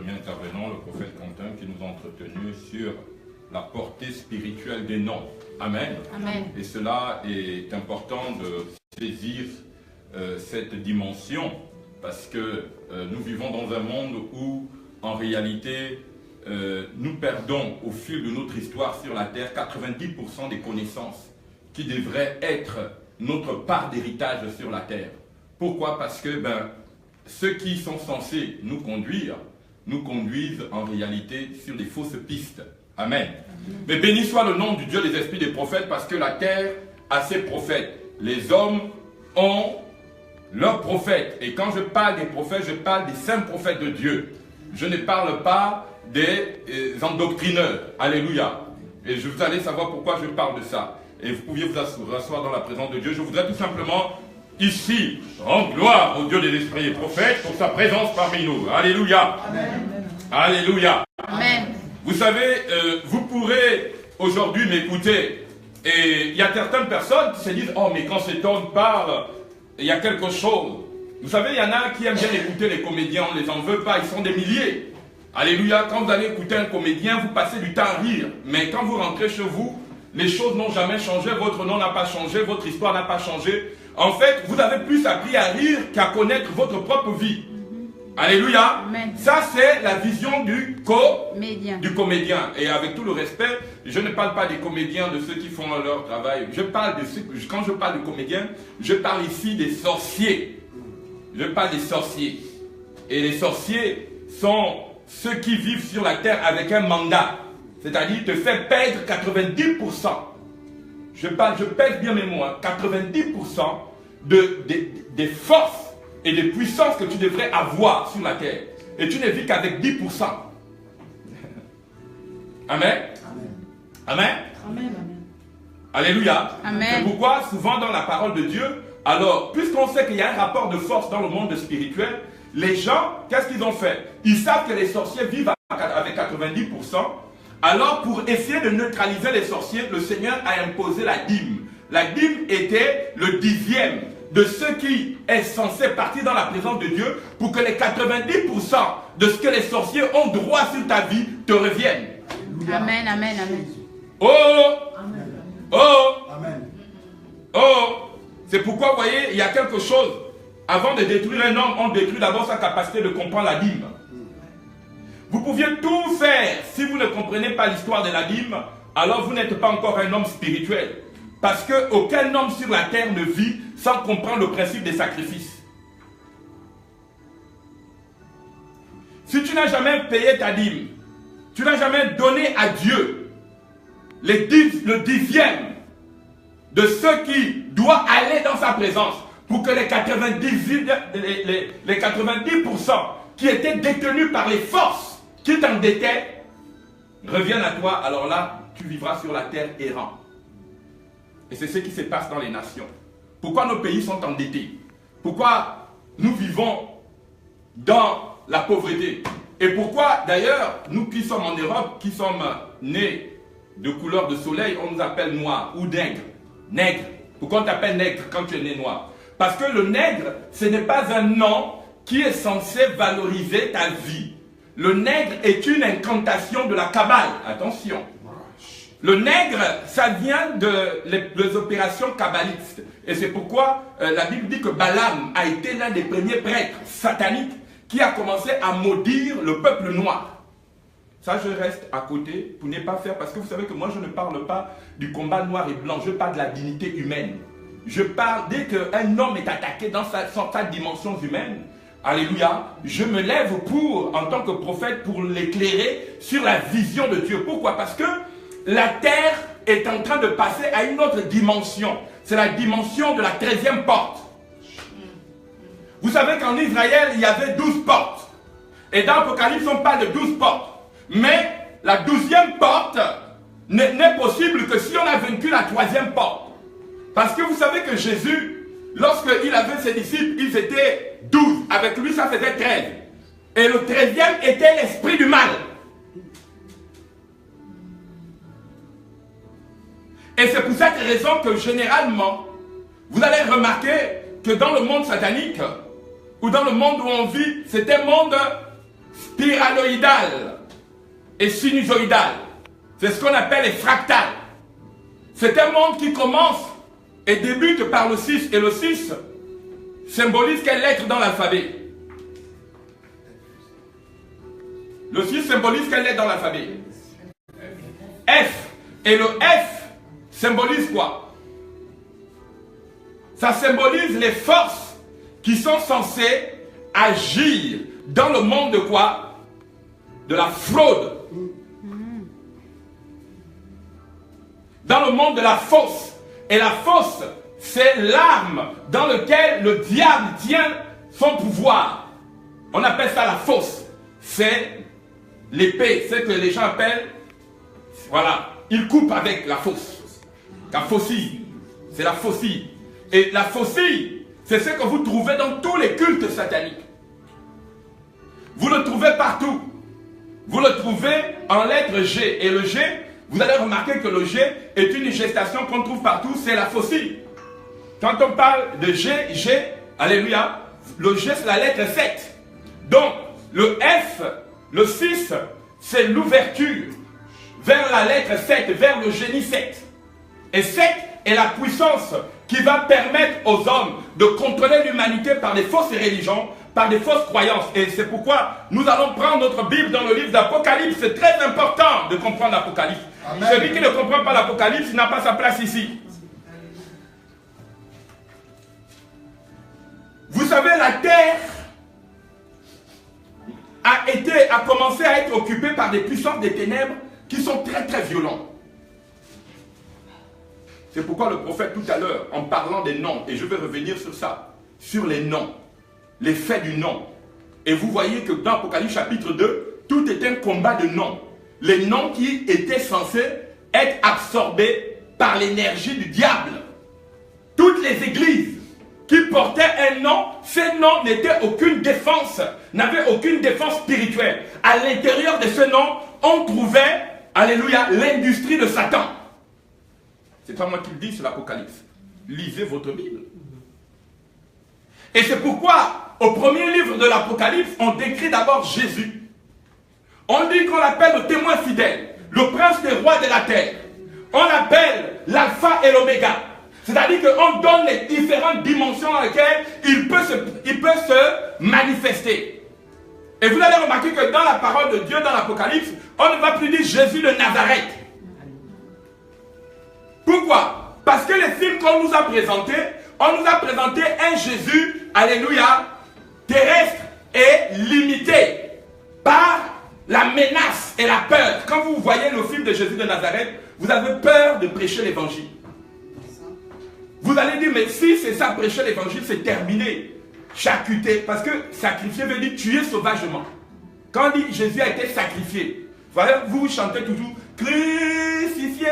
premier intervenant, le prophète Quentin, qui nous a entretenu sur la portée spirituelle des noms. Amen. Amen. Et cela est important de saisir cette dimension, parce que nous vivons dans un monde où, en réalité, nous perdons au fil de notre histoire sur la terre 90% des connaissances qui devraient être notre part d'héritage sur la terre. Pourquoi? Parce que ceux qui sont censés nous conduisent en réalité sur des fausses pistes. Amen. Mais béni soit le nom du Dieu des esprits des prophètes, parce que la terre a ses prophètes. Les hommes ont leurs prophètes. Et quand je parle des prophètes, je parle des saints prophètes de Dieu. Je ne parle pas des endoctrineurs. Alléluia. Et vous allez savoir pourquoi je parle de ça. Et vous pouviez vous rasseoir dans la présence de Dieu. Je voudrais tout simplement ici rendre gloire au Dieu des esprits des prophètes pour sa présence parmi nous. Alléluia. Amen. Alléluia. Amen. Vous savez, vous pourrez aujourd'hui m'écouter, et il y a certaines personnes qui se disent « Oh, mais quand cet homme parle, il y a quelque chose. » Vous savez, il y en a qui aiment bien écouter les comédiens, on ne les en veut pas, ils sont des milliers. Alléluia, quand vous allez écouter un comédien, vous passez du temps à rire. Mais quand vous rentrez chez vous, les choses n'ont jamais changé, votre nom n'a pas changé, votre histoire n'a pas changé. En fait, vous avez plus appris à rire qu'à connaître votre propre vie. Alléluia. Amen. Ça, c'est la vision du comédien. Et avec tout le respect, je ne parle pas des comédiens, de ceux qui font leur travail. Je parle de ceux, quand je parle de comédiens, je parle ici des sorciers. Je parle des sorciers. Et les sorciers sont ceux qui vivent sur la terre avec un mandat. C'est-à-dire te faire perdre 90%. Je pèse bien mes mots, 90% des forces et des puissances que tu devrais avoir sur la terre. Et tu ne vis qu'avec 10%. Amen. Amen. Amen. Alléluia. Amen. C'est pourquoi souvent dans la parole de Dieu, alors puisqu'on sait qu'il y a un rapport de force dans le monde spirituel, les gens, qu'est-ce qu'ils ont fait? Ils savent que les sorciers vivent avec 90%. Alors pour essayer de neutraliser les sorciers, le Seigneur a imposé la dîme. La dîme était le 10e de ce qui est censé partir dans la présence de Dieu pour que les 90% de ce que les sorciers ont droit sur ta vie te reviennent. Amen, amen, amen. Oh! Amen. Oh! Amen. Oh! C'est pourquoi, vous voyez, il y a quelque chose. Avant de détruire un homme, on détruit d'abord sa capacité de comprendre la dîme. Vous pouviez tout faire. Si vous ne comprenez pas l'histoire de la dîme, alors vous n'êtes pas encore un homme spirituel. Parce qu'aucun homme sur la terre ne vit sans comprendre le principe des sacrifices. Si tu n'as jamais payé ta dîme, tu n'as jamais donné à Dieu le 10e de ce qui doit aller dans sa présence pour que les 90% qui étaient détenus par les forces qui t'endettaient reviennent à toi, alors là, tu vivras sur la terre errant. Et c'est ce qui se passe dans les nations. Pourquoi nos pays sont endettés? Pourquoi nous vivons dans la pauvreté? Et pourquoi, d'ailleurs, nous qui sommes en Europe, qui sommes nés de couleur de soleil, on nous appelle noirs ou nègres? Nègre. Pourquoi on t'appelle nègre quand tu es né noir? Parce que le nègre, ce n'est pas un nom qui est censé valoriser ta vie. Le nègre est une incantation de la Kabbale. Attention. Le nègre, ça vient des opérations kabbalistes. Et c'est pourquoi la Bible dit que Balaam a été l'un des premiers prêtres sataniques qui a commencé à maudire le peuple noir. Ça, je reste à côté pour ne pas faire, parce que vous savez que moi, je ne parle pas du combat noir et blanc, je parle de la dignité humaine. Je parle, dès qu'un homme est attaqué dans sa dimension humaine, alléluia, je me lève en tant que prophète, pour l'éclairer sur la vision de Dieu. Pourquoi? Parce que la terre est en train de passer à une autre dimension. C'est la dimension de la 13e porte. Vous savez qu'en Israël, il y avait 12 portes. Et dans l'Apocalypse, on parle de 12 portes. Mais la 12e porte n'est possible que si on a vaincu la 3e porte. Parce que vous savez que Jésus, lorsqu'il avait ses disciples, ils étaient 12. Avec lui, ça faisait 13. Et le 13e était l'esprit du mal. Et c'est pour cette raison que généralement, vous allez remarquer que dans le monde satanique, ou dans le monde où on vit, c'est un monde spiraloïdales et sinusoïdales. C'est ce qu'on appelle les fractales. C'est un monde qui commence et débute par le 6. Et le 6 symbolise quelle lettre dans l'alphabet? Le 6 symbolise quelle lettre dans l'alphabet? F. Et le F symbolise quoi? Ça symbolise les forces qui sont censées agir dans le monde de quoi? De la fraude. Dans le monde de la fausse. Et la fausse, c'est l'arme dans laquelle le diable tient son pouvoir. On appelle ça la fausse. C'est l'épée, c'est ce que les gens appellent, voilà, il coupe avec la fausse. La faucille, c'est la faucille. Et la faucille, c'est ce que vous trouvez dans tous les cultes sataniques. Vous le trouvez partout. Vous le trouvez en lettre G. Et le G, vous allez remarquer que le G est une gestation qu'on trouve partout, c'est la faucille. Quand on parle de G, alléluia, le G c'est la lettre 7. Donc, le F, le 6, c'est l'ouverture vers la lettre 7, vers le génie 7. Et 7 est la puissance qui va permettre aux hommes de contrôler l'humanité par des fausses religions, par des fausses croyances. Et c'est pourquoi nous allons prendre notre Bible dans le livre d'Apocalypse. C'est très important de comprendre l'Apocalypse. Celui qui ne comprend pas l'Apocalypse, il n'a pas sa place ici. Vous savez, la terre a commencé à être occupée par des puissances des ténèbres qui sont très très violentes. C'est pourquoi le prophète tout à l'heure, en parlant des noms, et je vais revenir sur ça, sur les noms, les faits du nom. Et vous voyez que dans Apocalypse chapitre 2, tout est un combat de noms. Les noms qui étaient censés être absorbés par l'énergie du diable. Toutes les églises qui portaient un nom, ces noms n'étaient aucune défense, n'avaient aucune défense spirituelle. À l'intérieur de ce nom, on trouvait, alléluia, l'industrie de Satan. C'est pas moi qui le dis, c'est l'Apocalypse. Lisez votre Bible. Et c'est pourquoi, au premier livre de l'Apocalypse, on décrit d'abord Jésus. On dit qu'on l'appelle le témoin fidèle, le prince des rois de la terre. On l'appelle l'alpha et l'oméga. C'est-à-dire qu'on donne les différentes dimensions dans lesquelles il peut se manifester. Et vous allez remarquer que dans la parole de Dieu, dans l'Apocalypse, on ne va plus dire Jésus de Nazareth. Pourquoi? Parce que les films qu'on nous a présentés, on nous a présenté un Jésus, alléluia, terrestre et limité par la menace et la peur. Quand vous voyez le film de Jésus de Nazareth, vous avez peur de prêcher l'évangile. Vous allez dire, mais si c'est ça, prêcher l'évangile, c'est terminé. Charcuter, parce que sacrifier veut dire tuer sauvagement. Quand on dit Jésus a été sacrifié, voilà, vous chantez toujours crucifié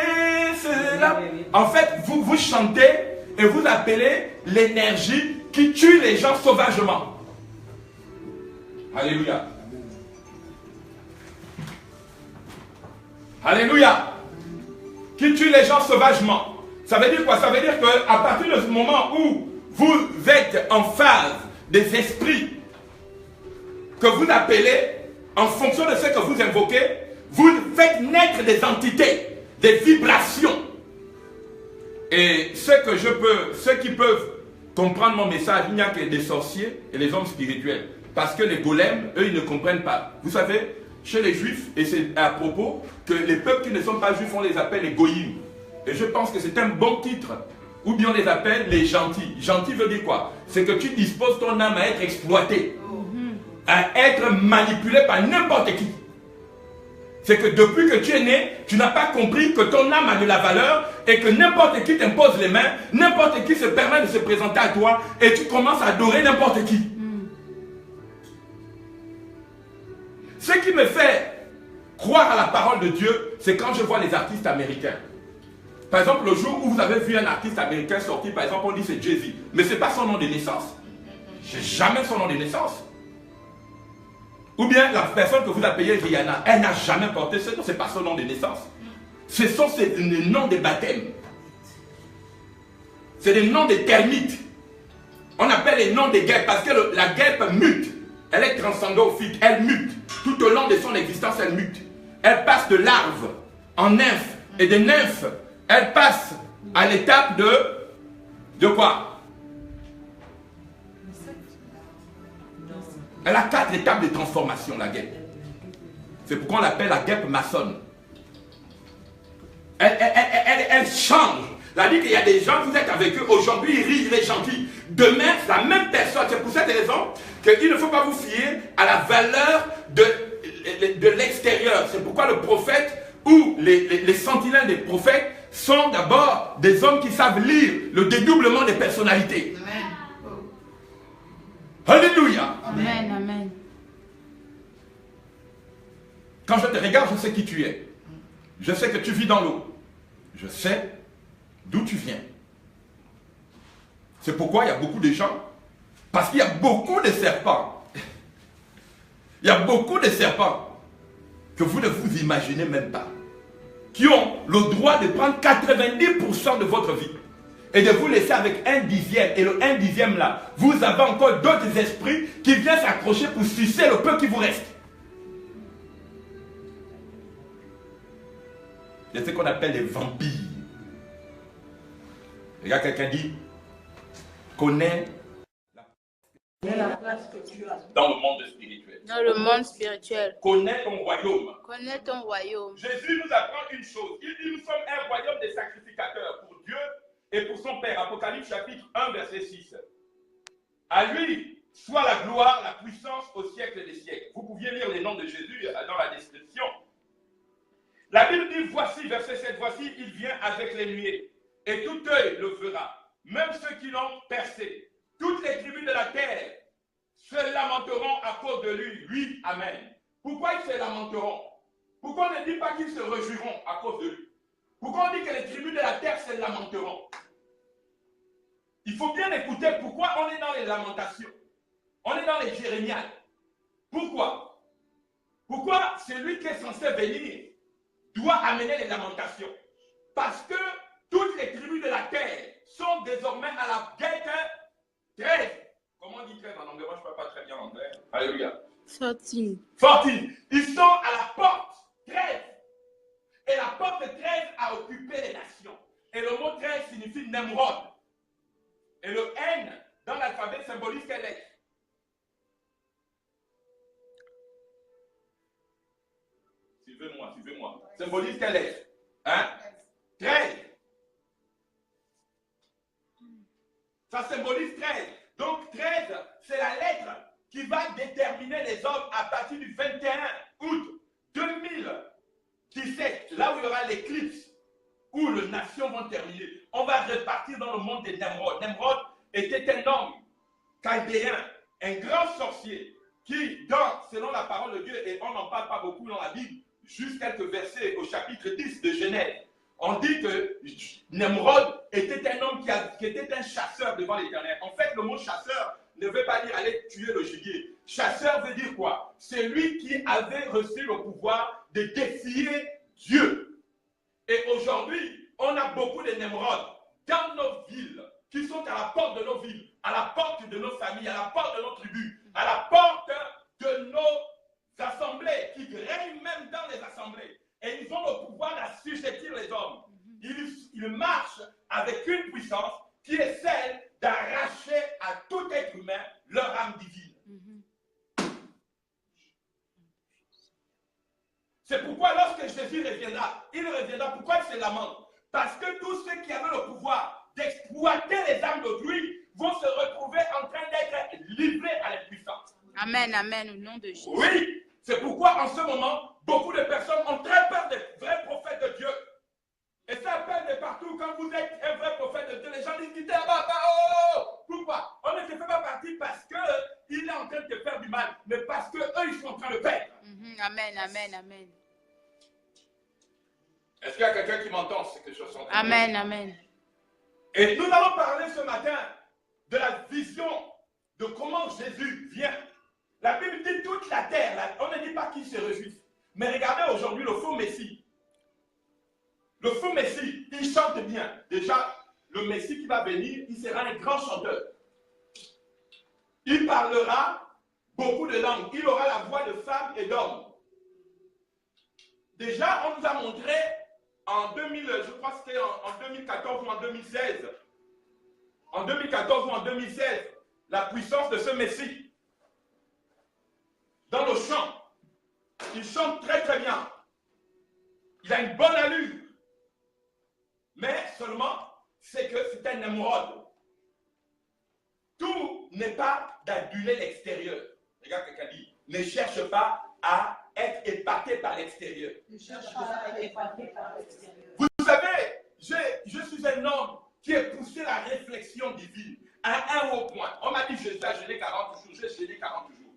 cela. En fait, vous chantez et vous appelez l'énergie qui tue les gens sauvagement. Alléluia. Alléluia. Qui tue les gens sauvagement. Ça veut dire quoi? Ça veut dire qu'à partir de ce moment où vous êtes en phase des esprits que vous appelez, en fonction de ce que vous invoquez, vous faites naître des entités, des vibrations. Et ceux qui peuvent comprendre mon message, il n'y a que des sorciers et les hommes spirituels. Parce que les golems, eux, ils ne comprennent pas. Vous savez, chez les juifs, et c'est à propos que les peuples qui ne sont pas juifs, on les appelle les goyim. Et je pense que c'est un bon titre. Ou bien on les appelle les gentils. Gentil veut dire quoi? C'est que tu disposes ton âme à être exploitée, à être manipulé par n'importe qui. C'est que depuis que tu es né, tu n'as pas compris que ton âme a de la valeur et que n'importe qui t'impose les mains, n'importe qui se permet de se présenter à toi et tu commences à adorer n'importe qui. Ce qui me fait croire à la parole de Dieu, c'est quand je vois les artistes américains. Par exemple, le jour où vous avez vu un artiste américain sortir, par exemple, on dit c'est Jay-Z. Mais ce n'est pas son nom de naissance. Je n'ai jamais son nom de naissance. Ou bien la personne que vous appelez Rihanna, elle n'a jamais porté ce nom, ce n'est pas son nom de naissance. Ce sont les noms des baptêmes. C'est les noms des termites. On appelle les noms des guêpes parce que la guêpe mute. Elle est transcendophyte, elle mute. Tout au long de son existence, elle mute. Elle passe de larve en nymphe. Et de nymphe, elle passe à l'étape de quoi? Elle a 4 étapes de transformation, la guêpe. C'est pourquoi on l'appelle la guêpe maçonne. Elle change. C'est-à-dire qu'il y a des gens, vous êtes avec eux, aujourd'hui, il rit, il est gentil. Demain, c'est la même personne. C'est pour cette raison qu'il ne faut pas vous fier à la valeur de l'extérieur. C'est pourquoi le prophète ou les sentinelles des prophètes sont d'abord des hommes qui savent lire le dédoublement des personnalités. Amen. Alléluia. Amen, amen. Quand je te regarde, je sais qui tu es. Je sais que tu vis dans l'eau. Je sais d'où tu viens. C'est pourquoi il y a beaucoup de gens, parce qu'il y a beaucoup de serpents. Il y a beaucoup de serpents que vous ne vous imaginez même pas, qui ont le droit de prendre 90% de votre vie et de vous laisser avec 1/10. Et le 1/10 là, vous avez encore d'autres esprits qui viennent s'accrocher pour sucer le peu qui vous reste. C'est ce qu'on appelle les vampires. Regarde, quelqu'un dit, connais la place que tu as dans le monde spirituel. Dans le monde spirituel. Connais ton royaume. Connais ton royaume. Jésus nous apprend une chose. Il dit, nous sommes un royaume de sacrificateurs pour Dieu et pour son Père. Apocalypse chapitre 1, verset 6. À lui soit la gloire, la puissance au siècle des siècles. Vous pouviez lire les noms de Jésus dans la description. La Bible dit, voici, verset 7, voici, il vient avec les nuées, et tout œil le verra, même ceux qui l'ont percé. Toutes les tribus de la terre se lamenteront à cause de lui. Oui, amen. Pourquoi ils se lamenteront? Pourquoi on ne dit pas qu'ils se réjouiront à cause de lui? Pourquoi on dit que les tribus de la terre se lamenteront? Il faut bien écouter pourquoi on est dans les lamentations. On est dans les jérémiades. Pourquoi? Pourquoi celui qui est censé venir doit amener les lamentations? Parce que toutes les tribus de la terre sont désormais à la guette 13. Comment on dit 13 en anglais? Moi, je ne parle pas très bien anglais. Alléluia. 14. 14. Ils sont à la porte 13. Et la porte 13 a occupé les nations. Et le mot 13 signifie Nemrod. Et le N dans l'alphabet symbolise quelle lettre? Suivez-moi. Symbolise quelle lettre? Hein? 13. Ça symbolise 13. Donc 13, c'est la lettre qui va déterminer les hommes à partir du 21 août 2017, là où il y aura l'éclipse, où les nations vont terminer. On va repartir dans le monde des Nemrod. Nemrod était un homme chaldéen, un grand sorcier, qui, selon la parole de Dieu, et on n'en parle pas beaucoup dans la Bible, juste quelques versets au chapitre 10 de Genèse, on dit que Nemrod était un homme qui était un chasseur devant l'Éternel. En fait, le mot chasseur ne veut pas dire aller tuer le gibier. Chasseur veut dire quoi? C'est lui qui avait reçu le pouvoir de défier Dieu. Et aujourd'hui, on a beaucoup de Nemrod dans nos villes, qui sont à la porte de nos villes, à la porte de nos familles, à la porte de nos tribus, à la porte de nos assemblées, qui règnent même dans les assemblées. Et ils ont le pouvoir d'assujettir les hommes. Ils marchent avec une puissance qui est celle d'arracher à tout être humain leur âme divine. C'est pourquoi lorsque Jésus reviendra, il reviendra. Pourquoi il se lamente? Parce que tous ceux qui avaient le pouvoir d'exploiter les âmes d'autrui vont se retrouver en train d'être livrés à l'impuissance. Amen, amen, au nom de Jésus. Oui, c'est pourquoi en ce moment, beaucoup de personnes ont très peur des vrais prophètes de Dieu. Et ça appelle de partout. Quand vous êtes un vrai prophète de Dieu, les gens disent quittez là-bas. Oh! Pourquoi? On ne te fait pas partie parce qu'il est en train de te faire du mal, mais parce qu'eux, ils sont en train de perdre. Amen, amen, amen. Est-ce qu'il y a quelqu'un qui m'entend ce que je suis en train de dire? Amen, amen. Et nous allons parler ce matin de la vision de comment Jésus vient. La Bible dit toute la terre, on ne dit pas qu'il se réjouisse. Mais regardez aujourd'hui le faux Messie. Le faux Messie, il chante bien. Déjà, le Messie qui va venir, il sera un grand chanteur. Il parlera beaucoup de langues. Il aura la voix de femmes et d'hommes. Déjà, on nous a montré en 2000, je crois que c'était en 2014 ou en 2016, en 2014 ou en 2016, la puissance de ce Messie dans le chant. Il chante très très bien. Il a une bonne allure. Mais seulement, c'est que c'est un émeraude. Tout n'est pas d'aduler l'extérieur. Regarde quelqu'un dit, ne cherche pas à être épaté par l'extérieur. Vous savez, je suis un homme qui a poussé la réflexion divine à un haut point. On m'a dit Jésus a jeûné 40 jours, j'ai jeûné 40 jours.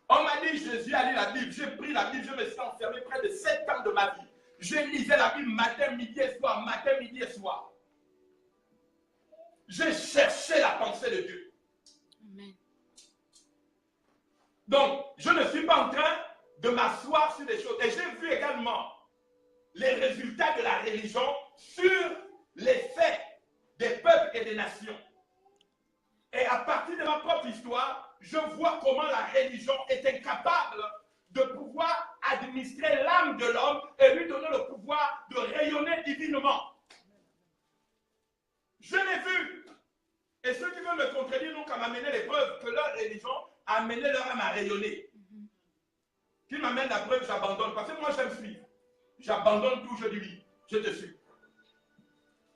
On m'a dit Jésus a lu la Bible, j'ai pris la Bible, je me suis enfermé près de 7 ans de ma vie. Je lisais la Bible matin, midi et soir, matin, midi et soir. J'ai cherché la pensée de Dieu. Amen. Donc, je ne suis pas en train de m'asseoir sur des choses. Et j'ai vu également les résultats de la religion sur les faits des peuples et des nations. Et à partir de ma propre histoire, je vois comment la religion est incapable de pouvoir administrer l'âme de l'homme et lui donner le pouvoir de rayonner divinement. Je l'ai vu. Et ceux qui veulent me contredire n'ont qu'à m'amener les preuves que leur religion a amené leur âme à rayonner. Qui m'amène la preuve, j'abandonne. Parce que moi, j'aime suivre. J'abandonne tout, je dis oui. Je te suis.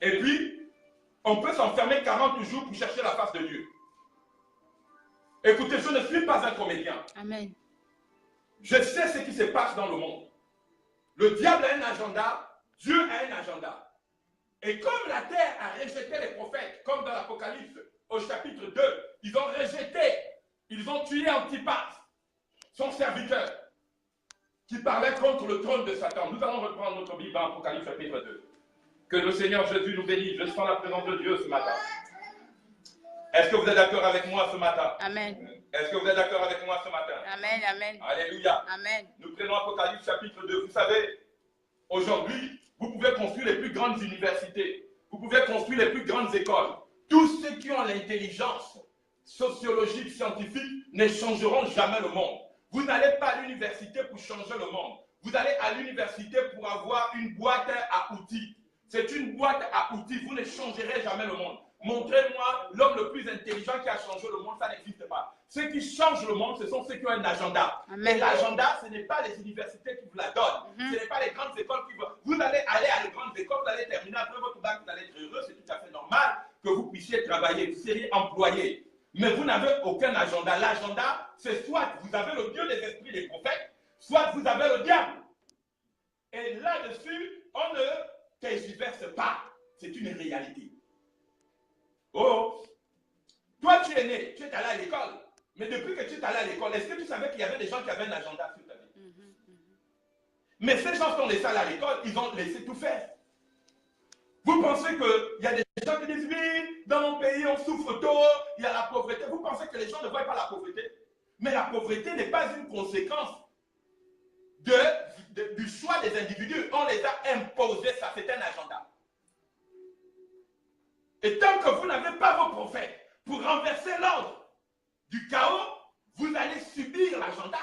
Et puis, on peut s'enfermer 40 jours pour chercher la face de Dieu. Écoutez, je ne suis pas un comédien. Amen. Je sais ce qui se passe dans le monde. Le diable a un agenda, Dieu a un agenda. Et comme la terre a rejeté les prophètes, comme dans l'Apocalypse, au chapitre 2, ils ont rejeté, ils ont tué Antipas, son serviteur, qui parlait contre le trône de Satan. Nous allons reprendre notre Bible dans Apocalypse chapitre 2. Que le Seigneur Jésus nous bénisse. Je sens la présence de Dieu ce matin. Est-ce que vous êtes d'accord avec moi ce matin? Amen. Est-ce que vous êtes d'accord avec moi ce matin? Amen. Amen. Alléluia. Amen. Nous prenons Apocalypse chapitre 2. Vous savez, aujourd'hui, vous pouvez construire les plus grandes universités. Vous pouvez construire les plus grandes écoles. Tous ceux qui ont l'intelligence sociologique, scientifique, ne changeront jamais le monde. Vous n'allez pas à l'université pour changer le monde. Vous allez à l'université pour avoir une boîte à outils. C'est une boîte à outils. Vous ne changerez jamais le monde. Montrez-moi l'homme le plus intelligent qui a changé le monde. Ça n'existe pas. Ceux qui changent le monde, ce sont ceux qui ont un agenda. Amen. Et l'agenda, ce n'est pas les universités qui vous la donnent. Ce n'est pas les grandes écoles qui vous... Vous allez aller à les grandes écoles, vous allez terminer après votre bac, vous allez être heureux. C'est tout à fait normal que vous puissiez travailler, vous seriez employé. Mais vous n'avez aucun agenda. L'agenda, c'est soit vous avez le Dieu des esprits des prophètes, soit vous avez le diable. Et là-dessus, on ne tergiverse pas. C'est une réalité. Oh, toi tu es né, tu es allé à l'école. Mais depuis que tu es allé à l'école, est-ce que tu savais qu'il y avait des gens qui avaient un agenda sur ta vie? Mais ces gens qui ont laissé aller à l'école, ils ont laissé tout faire. Vous pensez qu'il y a des gens qui disent, oui, dans mon pays, on souffre tôt, il y a la pauvreté. Vous pensez que les gens ne voient pas la pauvreté? Mais la pauvreté n'est pas une conséquence du choix des individus. On les a imposés, ça, c'est un agenda. Et tant que vous n'avez pas vos prophètes pour renverser l'ordre du chaos, vous allez subir l'agenda.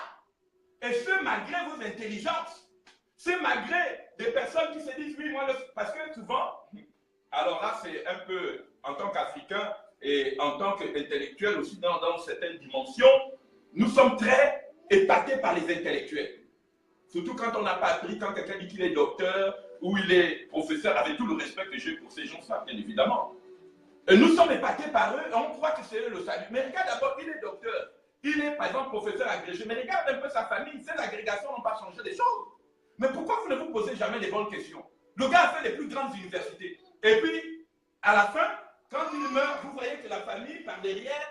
Et ce, malgré vos intelligences. C'est malgré des personnes qui se disent, oui, moi, parce que souvent, alors là, c'est un peu, en tant qu'Africain et en tant qu'intellectuel aussi dans certaines dimensions, nous sommes très épatés par les intellectuels. Surtout quand on n'a pas appris, quand quelqu'un dit qu'il est docteur ou il est professeur, avec tout le respect que j'ai pour ces gens-là, bien évidemment. Et nous sommes épatés par eux et on croit que c'est eux le salut. Mais regarde d'abord, il est docteur, il est par exemple professeur agrégé, mais regarde un peu sa famille, ces agrégations n'ont pas changé les choses. Mais pourquoi vous ne vous posez jamais les bonnes questions? Le gars a fait les plus grandes universités. Et puis, à la fin, quand il meurt, vous voyez que la famille, par derrière,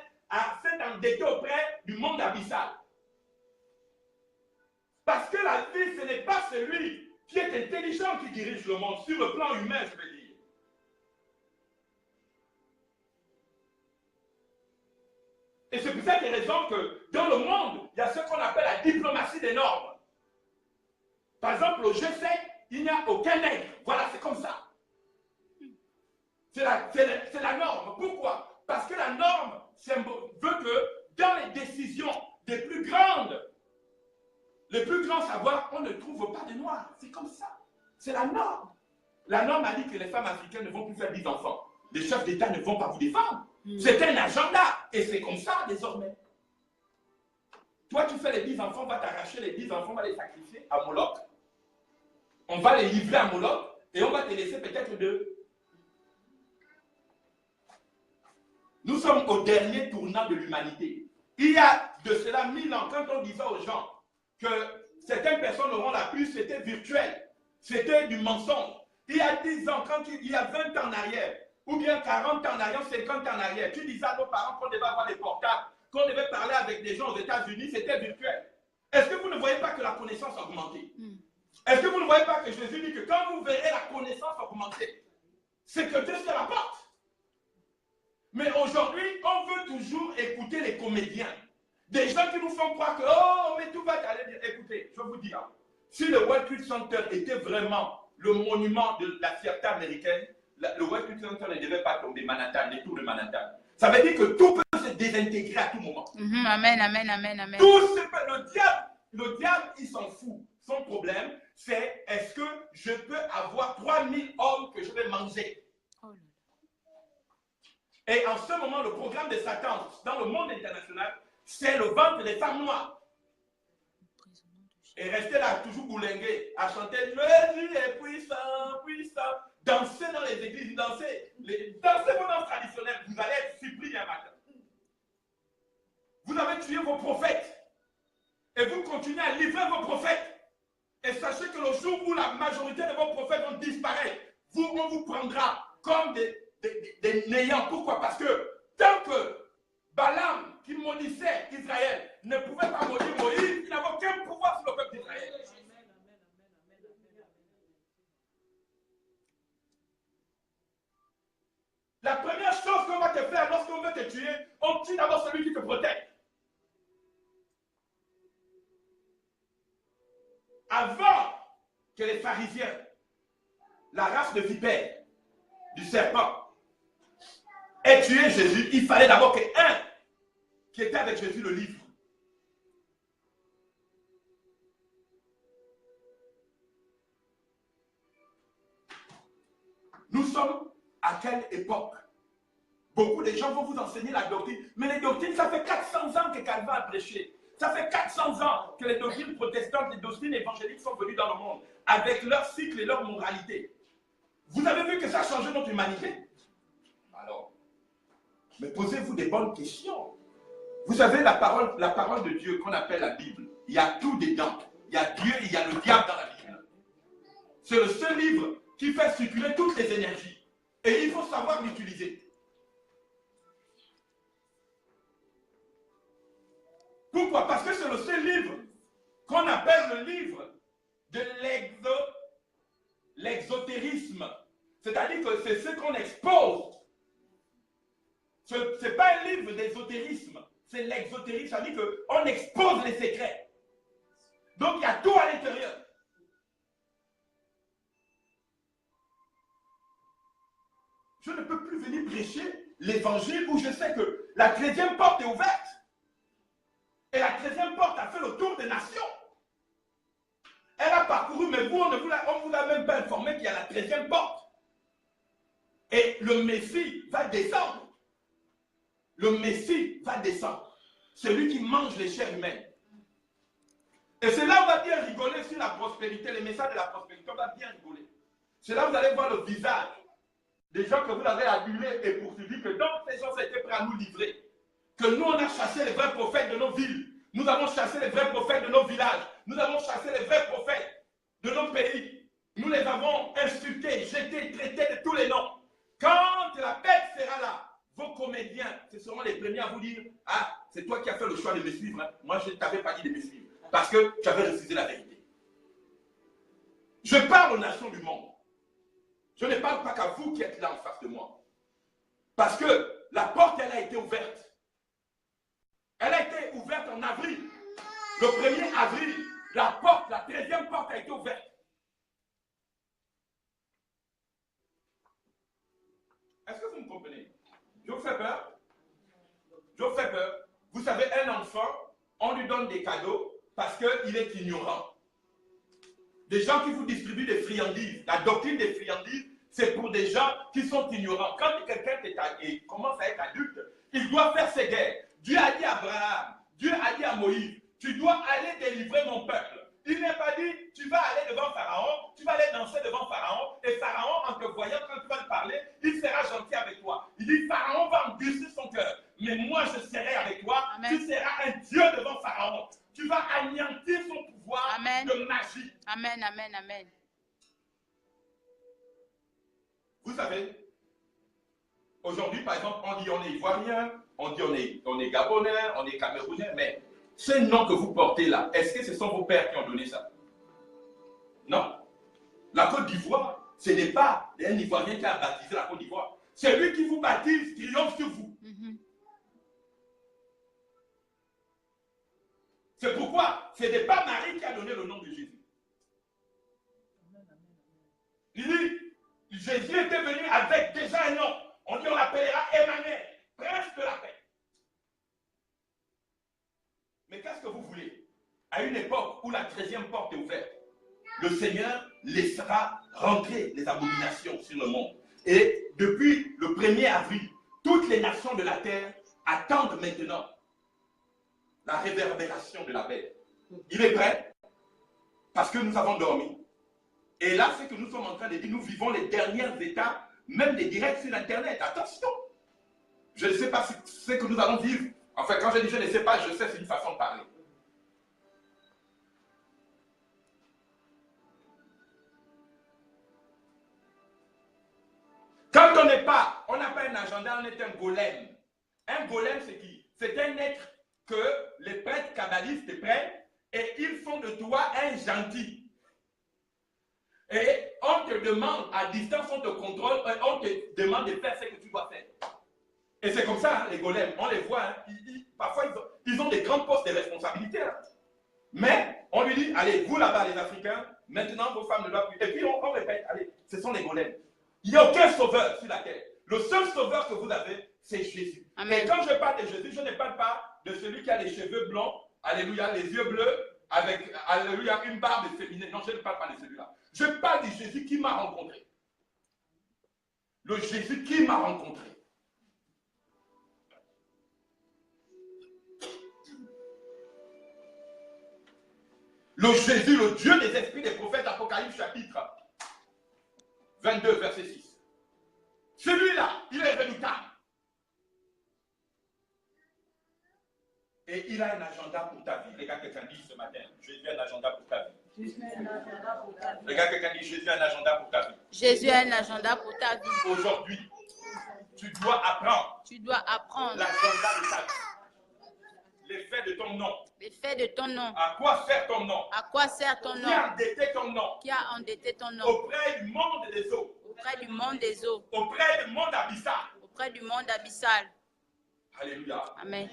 s'est endettée auprès du monde abyssal. Parce que la vie, ce n'est pas celui qui est intelligent qui dirige le monde, sur le plan humain, je veux dire. Et c'est pour cette raison que dans le monde, il y a ce qu'on appelle la diplomatie des normes. Par exemple, au G7, il n'y a aucun nègre. Voilà, c'est comme ça. C'est la norme. Pourquoi? Parce que la norme veut que dans les décisions des plus grandes, les plus grands savoirs, on ne trouve pas de noirs. C'est comme ça. C'est la norme. La norme a dit que les femmes africaines ne vont plus faire 10 enfants. Les chefs d'État ne vont pas vous défendre. C'est un agenda. Et c'est comme ça désormais. Toi, tu fais les 10 enfants, on va t'arracher les 10 enfants, on va les sacrifier à Moloch. On va les livrer à Moloch et on va te laisser peut-être deux. Nous sommes au dernier tournant de l'humanité. Il y a de cela 1000 ans, quand on disait aux gens que certaines personnes auront la puce, c'était virtuel, c'était du mensonge. Il y a 10 ans, il y a 20 ans en arrière, ou bien 40 ans en arrière, 50 ans en arrière, tu disais à nos parents qu'on devait avoir des portables, qu'on devait parler avec des gens aux États-Unis, c'était virtuel. Est-ce que vous ne voyez pas que la connaissance a augmenté? Est-ce que vous ne voyez pas que Jésus dit que quand vous verrez la connaissance augmenter, c'est que Dieu se rapporte? Mais aujourd'hui, on veut toujours écouter les comédiens. Des gens qui nous font croire que, oh, mais tout va aller bien. Écoutez, je vais vous dire, si le World Trade Center était vraiment le monument de la fierté américaine, le World Trade Center ne devait pas tomber, Manhattan, les tours de Manhattan. Ça veut dire que tout peut se désintégrer à tout moment. Amen, amen, amen, amen. Tout se peut, le diable, il s'en fout. Son problème, c'est est-ce que je peux avoir 3000 hommes que je vais manger? Et en ce moment, le programme de Satan dans le monde international, c'est le ventre des femmes noires. Et rester là, toujours boulingé, à chanter Jésus est puissant, puissant. Danser dans les églises, dansez vos danses traditionnelles, vous allez être surpris un matin. Vous avez tué vos prophètes. Et vous continuez à livrer vos prophètes. Et sachez que le jour où la majorité de vos prophètes vont disparaître, on vous prendra comme des néants. Pourquoi? Parce que tant que Balaam, qui maudissait Israël, ne pouvait pas maudire Moïse, il n'avait aucun pouvoir sur le peuple d'Israël. La première chose qu'on va te faire lorsqu'on veut te tuer, on tue d'abord celui qui te protège. Avant que les pharisiens, la race de vipères, du serpent, aient tué Jésus, il fallait d'abord qu'un qui était avec Jésus le livre. Nous sommes à quelle époque? Beaucoup de gens vont vous enseigner la doctrine, mais les doctrines, ça fait 400 ans que Calvin a prêché. Ça fait 400 ans que les doctrines protestantes, les doctrines évangéliques sont venues dans le monde, avec leur cycle et leur moralité. Vous avez vu que ça a changé notre humanité? Alors, mais posez-vous des bonnes questions. Vous savez, la parole de Dieu qu'on appelle la Bible, il y a tout dedans. Il y a Dieu et il y a le diable dans la Bible. C'est le seul livre qui fait circuler toutes les énergies. Et il faut savoir l'utiliser. Pourquoi? Parce que c'est le seul livre qu'on appelle le livre de l'exotérisme. C'est-à-dire que c'est ce qu'on expose. Ce n'est pas un livre d'ésotérisme, c'est l'exotérisme. C'est-à-dire qu'on expose les secrets. Donc il y a tout à l'intérieur. Je ne peux plus venir prêcher l'évangile où je sais que la 13e porte est ouverte. Et la 13e porte a fait le tour des nations. Elle a parcouru, mais vous, on ne vous a même pas informé qu'il y a la 13e porte. Et le Messie va descendre. Le Messie va descendre. Celui qui mange les chairs humaines. Et c'est là où on va bien rigoler sur la prospérité, les messages de la prospérité, on va bien rigoler. C'est là où vous allez voir le visage des gens que vous avez adulés et poursuivis, que donc ces gens étaient prêts à nous livrer. Que nous, on a chassé les vrais prophètes de nos villes. Nous avons chassé les vrais prophètes de nos villages. Nous avons chassé les vrais prophètes de nos pays. Nous les avons insultés, jetés, traités de tous les noms. Quand la bête sera là, vos comédiens, ce seront les premiers à vous dire « Ah, c'est toi qui as fait le choix de me suivre. Hein. Moi, je ne t'avais pas dit de me suivre. Parce que tu avais refusé la vérité. » Je parle aux nations du monde. Je ne parle pas qu'à vous qui êtes là en face de moi. Parce que la porte, elle a été ouverte. Elle a été ouverte en avril. Le 1er avril, la porte, la 13e porte a été ouverte. Est-ce que vous me comprenez? Je vous fais peur? Je vous fais peur. Vous savez, un enfant, on lui lui donne des cadeaux parce qu'il est ignorant. Des gens qui vous distribuent des friandises. La doctrine des friandises, c'est pour des gens qui sont ignorants. Quand quelqu'un commence à être adulte, il doit faire ses guerres. Dieu a dit à Abraham, Dieu a dit à Moïse, tu dois aller délivrer mon peuple. Il n'est pas dit, tu vas aller devant Pharaon, tu vas aller danser devant Pharaon, et Pharaon, en te voyant, quand tu vas lui parler, il sera gentil avec toi. Il dit, Pharaon va endurcir son cœur, mais moi je serai avec toi. Amen. Tu seras un Dieu devant Pharaon. Tu vas anéantir son pouvoir. Amen. De magie. Amen, amen, amen. Vous savez, aujourd'hui, par exemple, on dit on est ivoirien, on dit on est gabonais, on est camerounais, mais ces noms que vous portez là, est-ce que ce sont vos pères qui ont donné ça? Non. La Côte d'Ivoire, ce n'est pas un Ivoirien qui a baptisé la Côte d'Ivoire. C'est lui qui vous baptise, triomphe sur vous. C'est pourquoi ce n'est pas Marie qui a donné le nom de Jésus. Il dit, Jésus était venu avec déjà un nom. On dit on l'appellera Emmanuel, prince de la paix. Mais qu'est-ce que vous voulez? À une époque où la 13e porte est ouverte, le Seigneur laissera rentrer les abominations sur le monde. Et depuis le 1er avril, toutes les nations de la terre attendent maintenant la réverbération de la paix. Il est prêt parce que nous avons dormi. Et là, c'est que nous sommes en train de dire, nous vivons les dernières étapes, même des directs sur Internet. Attention! Je ne sais pas ce que nous allons vivre. Enfin, quand je dis je ne sais pas, je sais, c'est une façon de parler. Quand on n'a pas un agenda, on est un golem. Un golem, c'est qui? C'est un être que les prêtres kabbalistes prennent et ils font de toi un gentil. Et on te demande, à distance, on te contrôle, on te demande de faire ce que tu dois faire. Et c'est comme ça, hein, les golems, on les voit, hein, parfois ils ont des grands postes de responsabilité. Hein. Mais on lui dit, allez, vous là-bas les Africains, maintenant vos femmes ne doivent plus. Et puis on répète, allez, ce sont les golems. Il n'y a aucun sauveur sur la terre. Le seul sauveur que vous avez, c'est Jésus. Amen. Et quand je parle de Jésus, je ne parle pas de celui qui a les cheveux blancs, alléluia, les yeux bleus, avec, alléluia, une barbe féminine. Non, je ne parle pas de celui-là. Je parle de Jésus qui m'a rencontré. Le Jésus qui m'a rencontré. Le Jésus, le Dieu des esprits des prophètes, Apocalypse chapitre 22, verset 6. Celui-là, il est redoutable. Et il a un agenda pour ta vie. Les gars, quelqu'un dit ce matin, Jésus a un agenda pour ta vie. Les gars, quelqu'un dit, Jésus a un agenda pour ta vie. Jésus a un agenda pour ta vie. Aujourd'hui, tu dois apprendre. Tu dois apprendre l'agenda de ta vie. L'effet de ton nom. L'effet de ton nom. À quoi sert ton nom? À quoi sert ton nom? Qui a endetté ton nom? Qui a endetté ton nom? Auprès du monde des eaux. Auprès du monde des eaux. Auprès du monde abyssal. Auprès du monde abyssal. Alléluia. Amen.